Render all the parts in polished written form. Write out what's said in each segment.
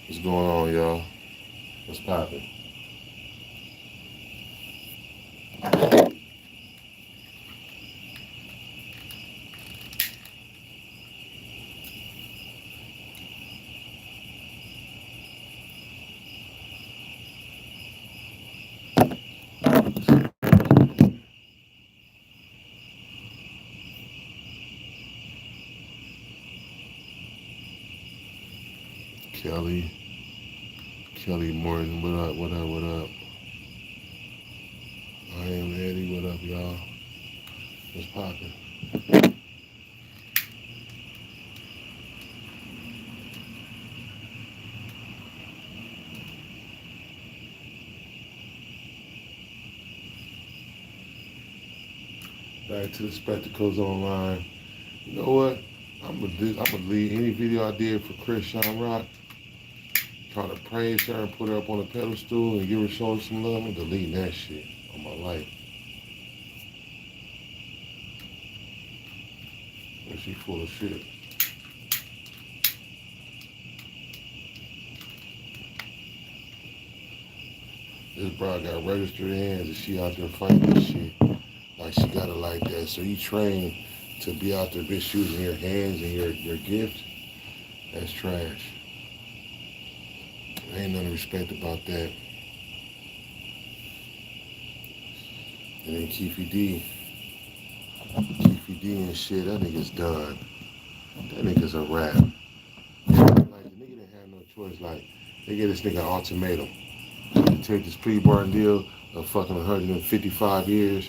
What's going on, y'all? What's poppin'? Kelly. Kelly Morton, what up, what up, what up? I am Eddie, what up, y'all? What's poppin'? Back to the Spectacles Online. You know what? I'm gonna delete any video I did for Chris Sean Rock. Trying to praise her and put her up on a pedestal and give her show some love. I'm deleting that shit on my life. And she full of shit. This broad got registered hands and she out there fighting this shit. Like she got it like that. So you train to be out there bitch using your hands and your gift. That's trash. Ain't none respect about that. And then Keefy D. Keefy D and shit, that nigga's done. That nigga's a rap. Like the nigga didn't have no choice. Like they gave this nigga an ultimatum. You take this plea bargain deal of fucking 155 years,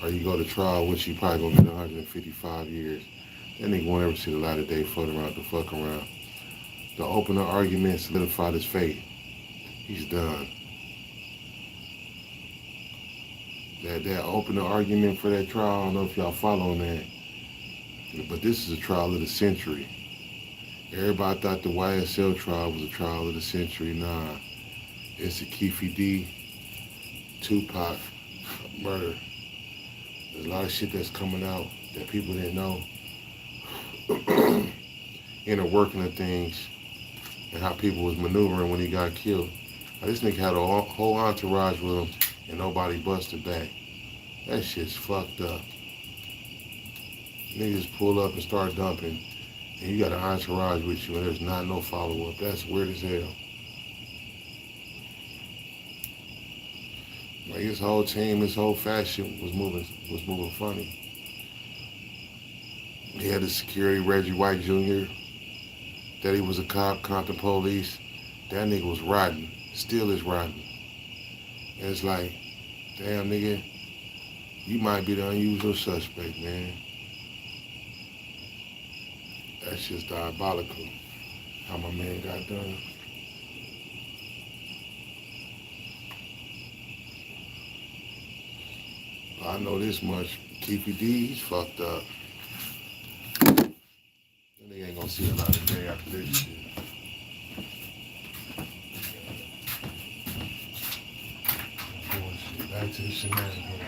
or you go to trial, which you probably gonna get 155 years. That nigga won't ever see the light of day floating around the fuck around. The opener argument solidified his fate. He's done. That opener argument for that trial, I don't know if y'all following that, but this is a trial of the century. Everybody thought the YSL trial was a trial of the century. Nah, it's a Keefy D, Tupac murder. There's a lot of shit that's coming out that people didn't know. Inner working of things and how people was maneuvering when he got killed. Now, this nigga had a whole entourage with him and nobody busted back. That shit's fucked up. Niggas pull up and start dumping and you got an entourage with you and there's not no follow-up. That's weird as hell. Like his whole team, his whole fashion was moving funny. He had the security, Reggie White Jr., that he was a cop, Compton police. That nigga was rotten, still is rotten. And it's like, damn nigga, you might be the unusual suspect, man. That's just diabolical, how my man got done. But I know this much, Keefy D, he's fucked up. That nigga ain't gonna see a lot of day after this shit. Bullshit, back to the shenanigans.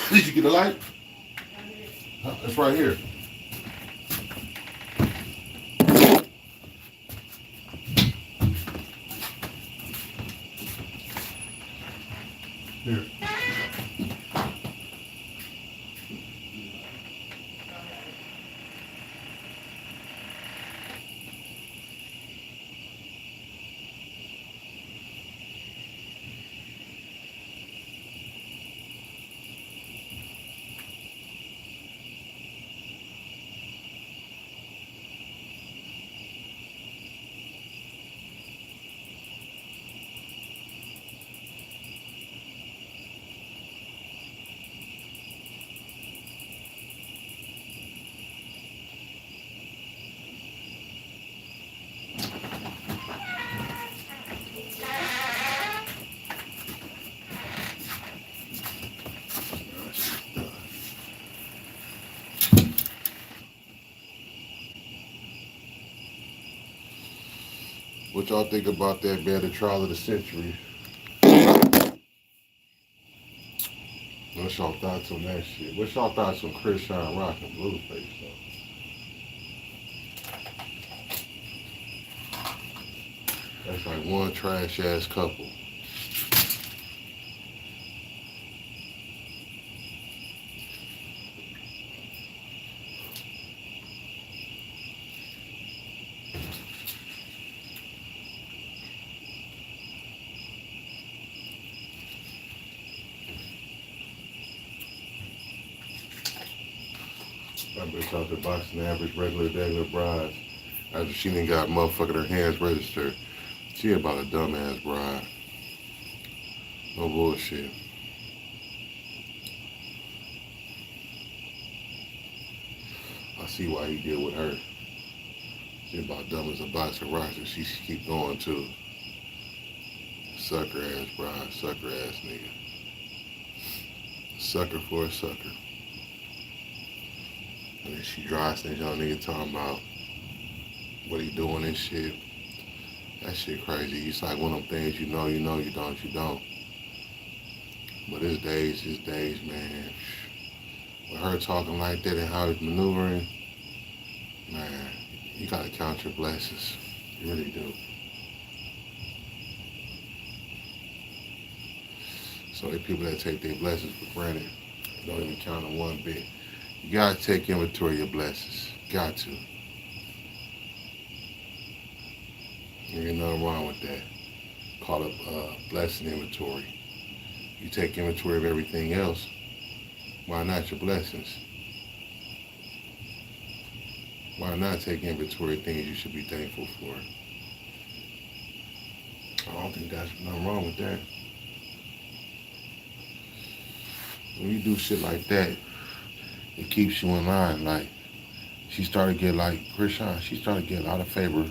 Did you get the light? It's right here. Here. What y'all think about that, man? The trial of the century. What's y'all thoughts on that shit? What's y'all thoughts on Chrisean Rock and Blueface, though? That's like one trash ass couple. That bitch out there boxing the average regular bride. After she done got motherfucking her hands registered. She about a dumbass bride. No bullshit. I see why he did with her. She about dumb as a box of rocks and she keep going too. Sucker ass bride, sucker ass nigga. Sucker for a sucker. And then she dry snitch on nigga talking about what he doing and shit. That shit crazy. It's like one of them things you know, you don't. But his days, man. With her talking like that and how he's maneuvering, man, you gotta count your blessings. You really do. So the people that take their blessings for granted don't even count them one bit. You gotta take inventory of your blessings. Got to. There ain't nothing wrong with that. Call it blessing inventory. You take inventory of everything else. Why not your blessings? Why not take inventory of things you should be thankful for? I don't think there's nothing wrong with that. When you do shit like that, it keeps you in line. Like, she started getting, like, Chrisean, she started getting a lot of favor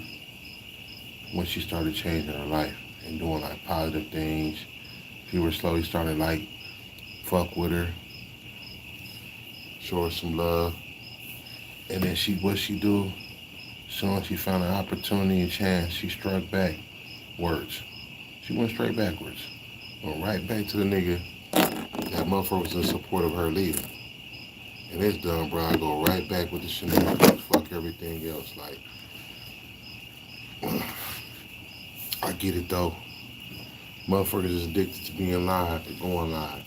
when she started changing her life and doing, like, positive things. People were slowly starting to, like, fuck with her, show her some love. And then what she do? As soon as she found an opportunity and chance, she struck backwards. She went straight backwards. Went right back to the nigga that motherfucker was in support of her leaving. And this dumb bro, I go right back with the shenanigans, fuck everything else. Like, I get it though. Motherfuckers is addicted to being live and going live.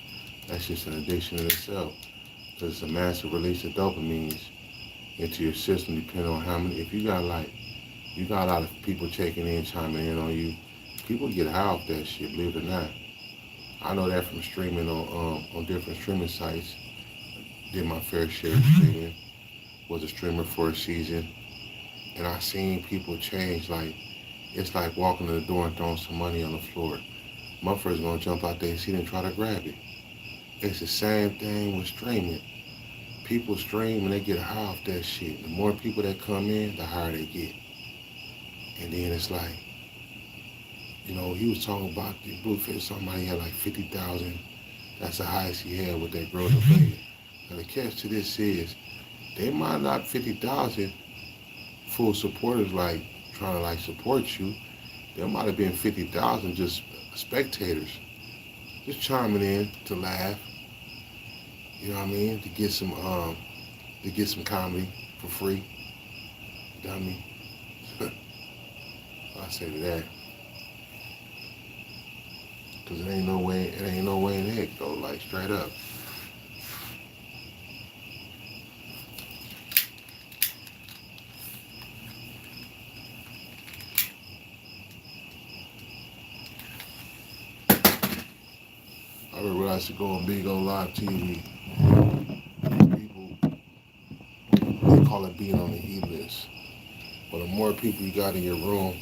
That's just an addiction in itself. Because it's a massive release of dopamines into your system depending on how many, if you got a lot of people checking in, chiming in on you, people get high off that shit, believe it or not. I know that from streaming on different streaming sites. Did my fair share of streaming. Was a streamer for a season. And I seen people change. Like, it's like walking to the door and throwing some money on the floor. Motherfuckers gonna jump out there and see them try to grab it. It's the same thing with streaming. People stream and they get high off that shit. The more people that come in, the higher they get. And then it's like, you know, he was talking about the Blueface, somebody had like 50,000. That's the highest he had with that girl in Vegas. Now the catch to this is, they might not 50,000 full supporters like trying to like support you. There might have been 50,000 just spectators, just chiming in to laugh. You know what I mean? To get some comedy for free. You know what I mean? I say to that. Cause it ain't no way in heck though, like straight up. I remember I used to go on big on live TV. People, they call it being on the heat list. But the more people you got in your room,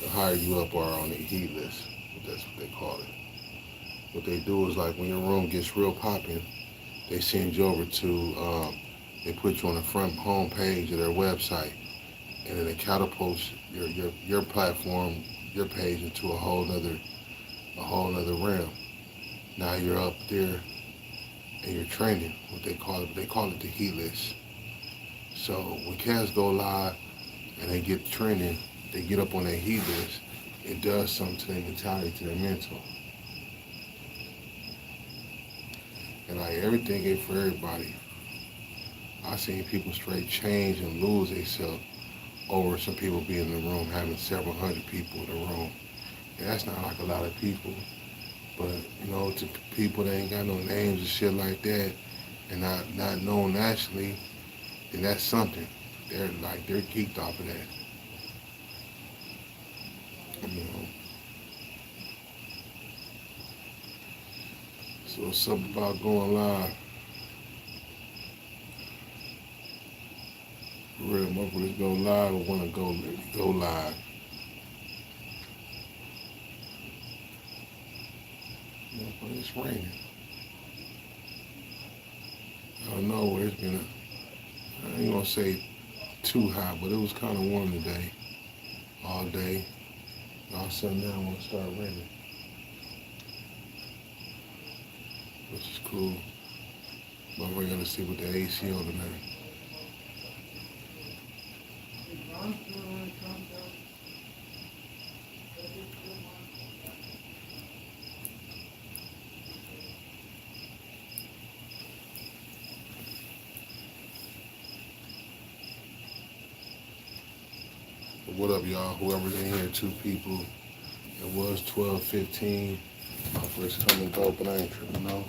the higher you up are on the heat list. That's what they call it. What they do is like when your room gets real popping, they send you over to, they put you on the front home page of their website, and then it catapults your platform, your page into a whole nother realm. Now you're up there and you're trending. What they call it the heat list. So when cats go live and they get trending, they get up on their healers, it does something to their mentality, to their mental. And like everything ain't for everybody. I seen people straight change and lose themselves over some people being in the room, having several hundred people in the room. And that's not like a lot of people. But, to people that ain't got no names and shit like that and not known nationally, then that's something. They're geeked off of that. You know. So it's something about going live. For real, motherfuckers go live or wanna go live. But it's raining. I don't know where it's been. I ain't gonna say too hot, but it was kind of warm today, all day. All of a sudden now I want to start raining, which is cool. But we're gonna see what the AC on tonight. But what up, y'all? Whoever's in here, 2 people. It was 12:15. My first come and go, but I ain't tripping no.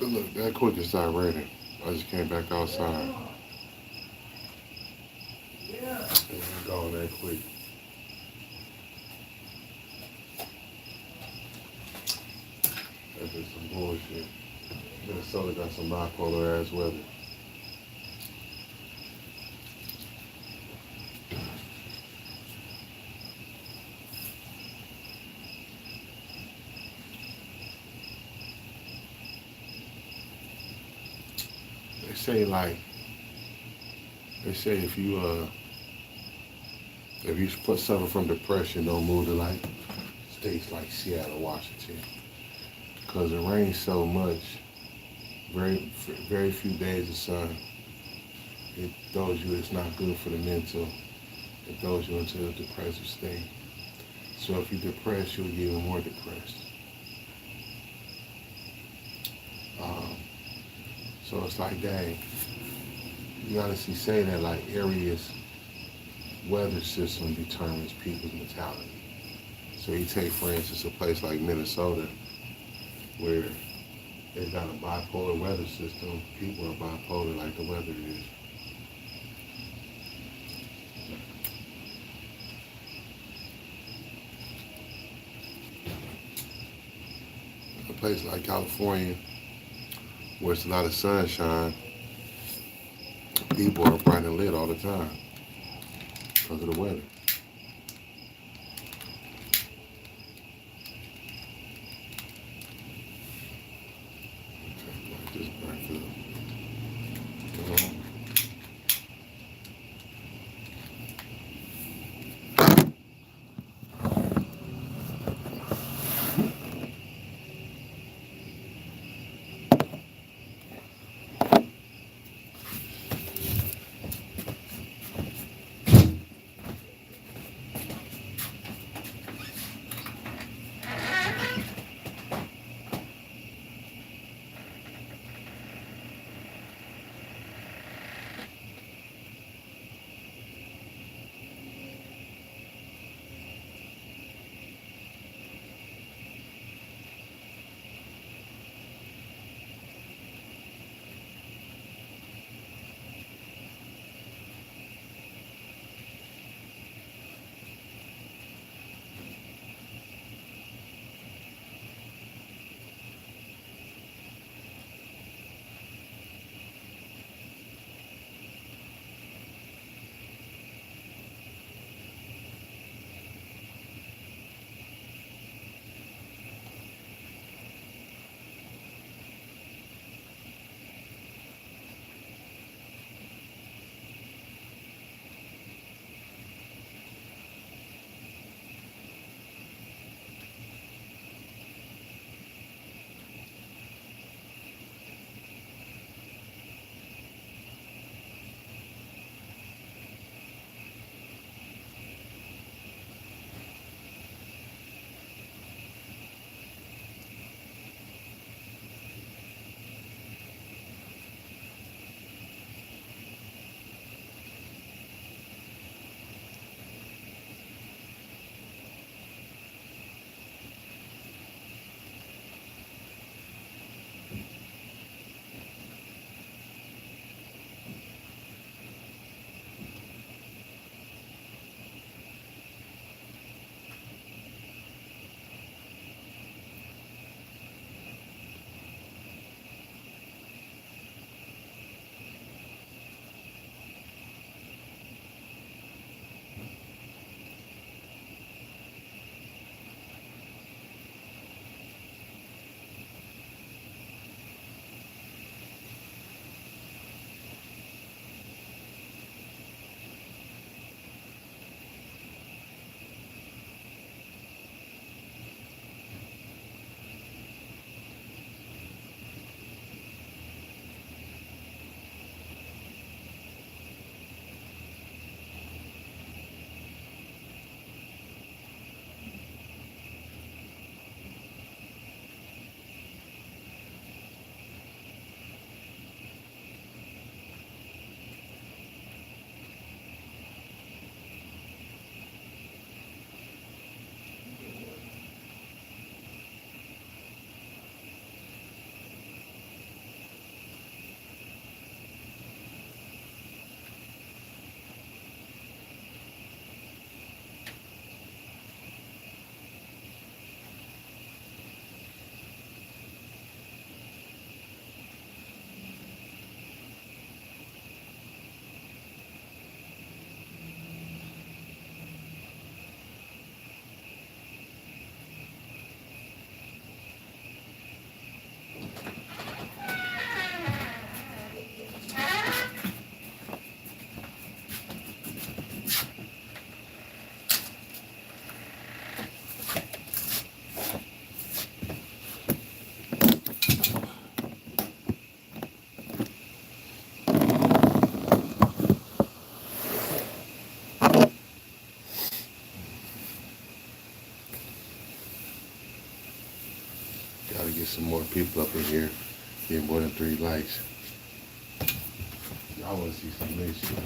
Look, that quick it started raining. I just came back outside. It's gone that quick. That's just some bullshit. Minnesota got some bipolar ass weather. They say if you suffer from depression, don't move to like states like Seattle, Washington, because it rains so much. Very few days of sun. It throws you. It's not good for the mental. It throws you into a depressive state. So if you're depressed, you'll get even more depressed. So it's like, dang, you honestly say that like areas, weather system determines people's mentality. So you take, for instance, a place like Minnesota, where they've got a bipolar weather system. People are bipolar like the weather is. A place like California, where it's a lot of sunshine, people are bright and lit all the time because of the weather. Like this back up. Gotta get some more people up in here. Get more than 3 likes. Y'all wanna see some lit shit,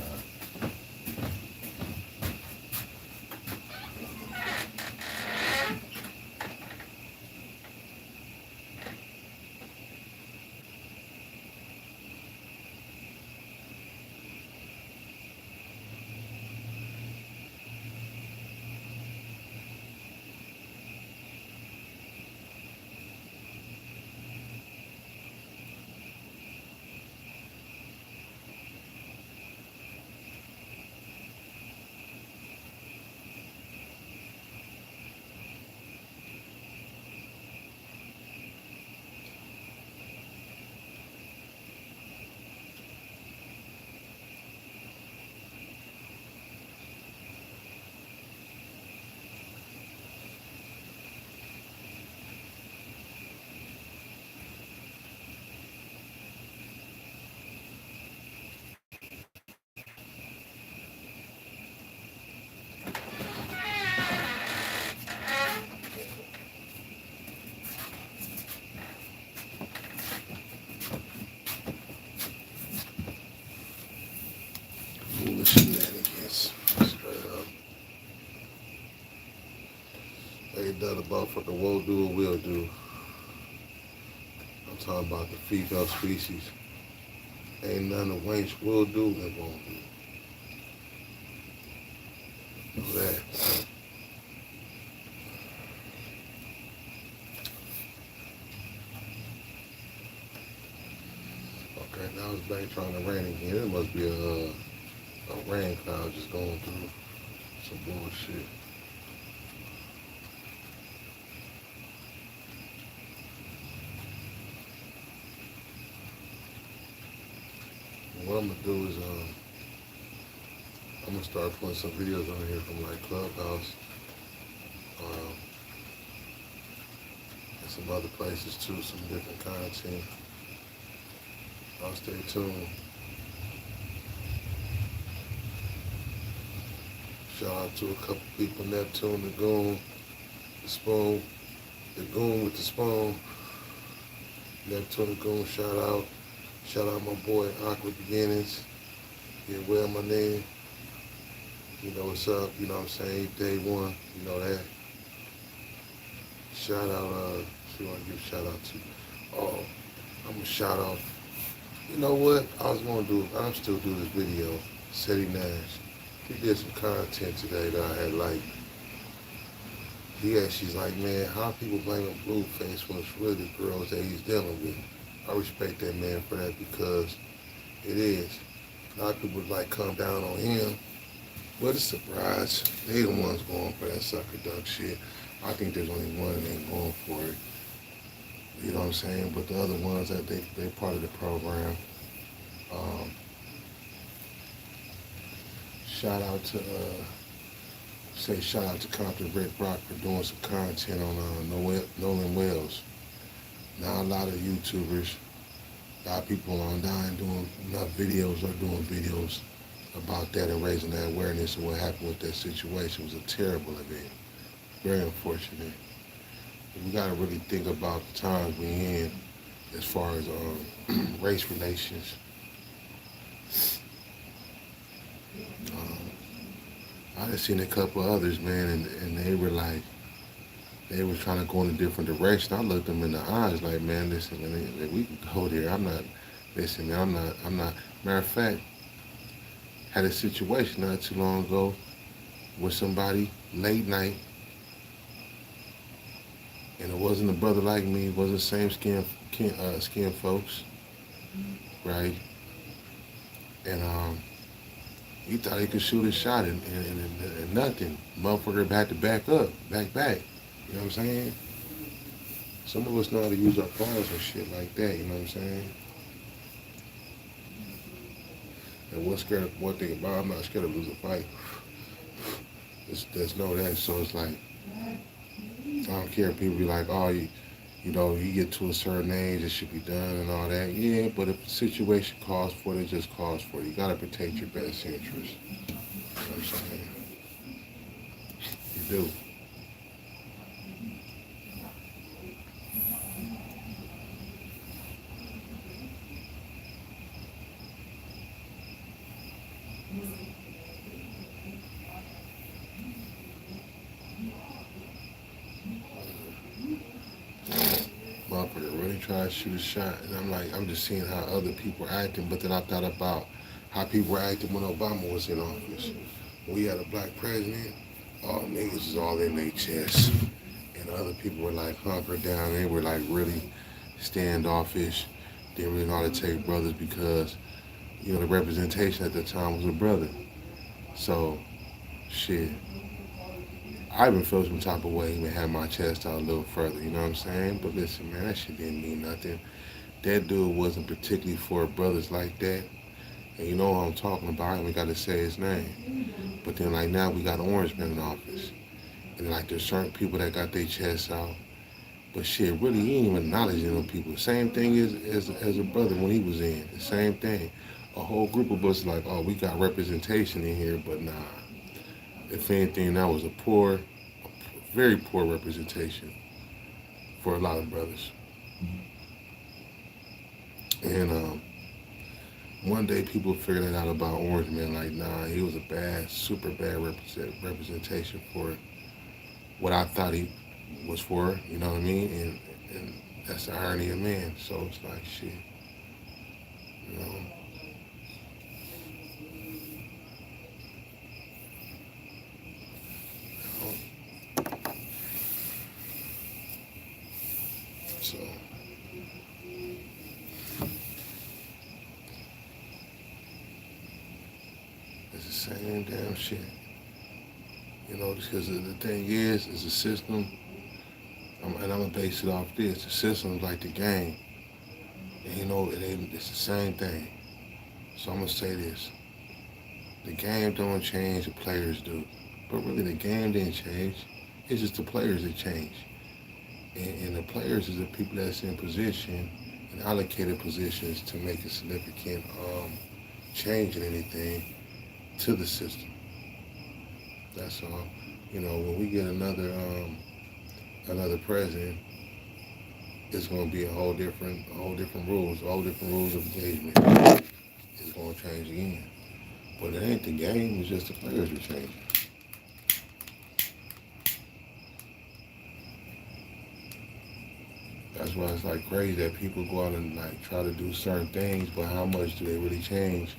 what the won't do or will do. I'm talking about the female species. Ain't none the wench will do and won't do. Know that. Okay, now it's back trying to rain again. It must be a rain cloud just going through some bullshit. What I'm gonna do is I'm gonna start putting some videos on here from like Clubhouse and some other places too, some different content. I'll stay tuned. Shout out to a couple people, Neptune, the Goon, the Spoon, the Goon with the Spoon, Neptune, the Goon, shout out. Shout out my boy, Awkward Beginnings. Get well, my name. You know what's up, you know what I'm saying? Day one, you know that. Shout out, who I give a shout out to? Oh, I'm gonna shout out. You know what? I'm still doing this video. Seti Nash. He did some content today that I had liked. She's like, man, how people blaming Blueface when it's really the girls that he's dealing with. I respect that man for that because it is. A lot of people like come down on him. What a surprise. They the ones going for that sucker duck shit. I think there's only one that ain't going for it. You know what I'm saying? But the other ones that they part of the program. Shout out to Compton Rick Rock for doing some content on Nolan Wells. Now a lot of YouTubers, a lot of people online doing enough videos or doing videos about that and raising that awareness of what happened with that situation. It was a terrible event. Very unfortunate. We gotta really think about the times we're in as far as race relations. I just seen a couple others, man, and they were like, they were trying to go in a different direction. I looked them in the eyes like, man, listen, man, we can go there. I'm not, matter of fact, had a situation not too long ago with somebody, late night, and it wasn't a brother like me, it wasn't the same skin folks, right? And he thought he could shoot a shot and nothing. Motherfucker had to back up, back. You know what I'm saying? Some of us know how to use our cars and shit like that, you know what I'm saying? And one thing about it, I'm not scared of losing a fight. There's no that, so it's like, I don't care if people be like, oh, you know, you get to a certain age, it should be done and all that. Yeah, but if the situation calls for it, it just calls for it. You gotta protect your best interest. You know what I'm saying? You do. Motherfucker really try to shoot a shot, and I'm just seeing how other people are acting, but then I thought about how people were acting when Obama was in office. When we had a black president, all niggas was all in their chest, and other people were like hunkered down, they were like really standoffish, didn't really know how to take brothers because, you know, the representation at the time was a brother. So, shit. I even felt some type of way, even had my chest out a little further, you know what I'm saying? But listen, man, that shit didn't mean nothing. That dude wasn't particularly for brothers like that. And you know what I'm talking about, and we got to say his name. But then, like, now we got Orange Man in office. And, like, there's certain people that got their chests out. But shit, really, he ain't even acknowledging them people. Same thing as a brother when he was in. The same thing. A whole group of us like, oh, we got representation in here, but nah. If anything, that was a very poor representation for a lot of brothers. And one day people figured it out about Orange Man, like, nah, he was a super bad representation for what I thought was for, you know what I mean? And that's the irony of man. So it's like shit, you know. So it's the same damn shit. You know, because the thing is a system, and I'm gonna base it off this. The system's like the game, and you know, it's the same thing. So I'm gonna say this: the game don't change, the players do. But really, the game didn't change. It's just the players that change, and the players is the people that's in position and allocated positions to make a significant change in anything to the system. That's all. You know, when we get another president, it's going to be a whole different rules of engagement. It's going to change again. But it ain't the game; it's just the players are changing. That's why it's like crazy that people go out and like try to do certain things, but how much do they really change?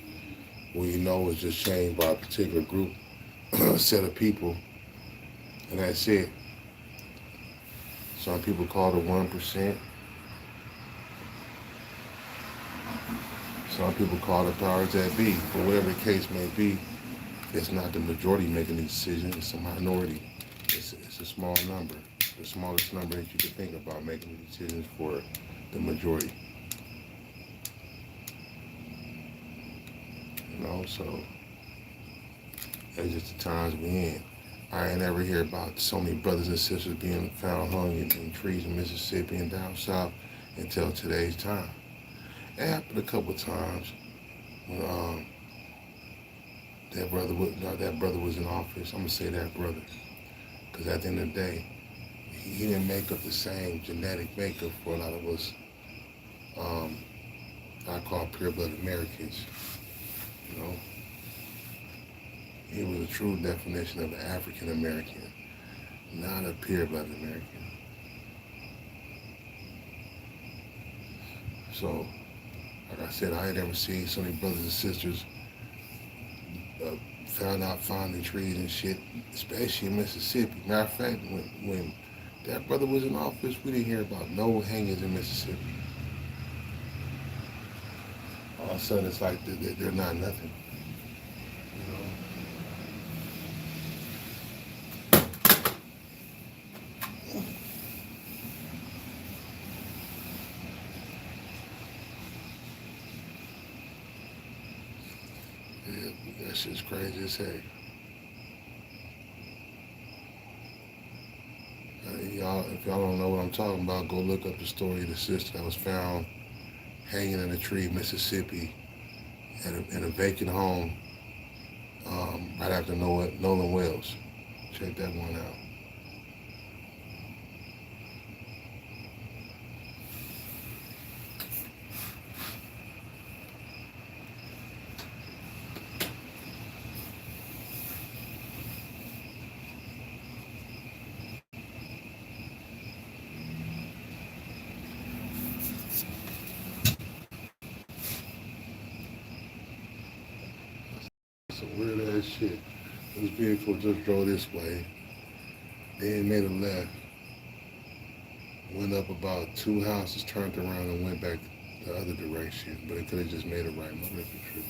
Well, you know, it's just changed by a particular group, set of people, and that's it. Some people call it 1%. Some people call it powers that be. But whatever the case may be, it's not the majority making the decision. It's a minority. It's a small number, the smallest number that you could think about making the decisions for the majority. You know, so it's just the times we in. I ain't ever hear about so many brothers and sisters being found hung in trees in Mississippi and down south until today's time. It happened a couple of times when that brother was in office. I'm gonna say that brother, because at the end of the day, he didn't make up the same genetic makeup for a lot of us. Um, I call pure-blood Americans. You know, he was a true definition of an African American, not a pure-blood American. So, like I said, I ain't ever seen so many brothers and sisters uh, found out finding trees and shit, especially in Mississippi. Matter of fact, when that brother was in office, we didn't hear about no hangings in Mississippi. All of a sudden, it's like they're not nothing. You know, yeah, that shit's crazy as heck. If y'all don't know what I'm talking about, go look up the story of the sister that was found hanging in a tree in Mississippi in a vacant home right after Nolan Wells. Check that one out. Some weird ass shit. This vehicle just drove this way, then made a left, went up about two houses, turned around and went back the other direction. But it could have just made a right. My record trip.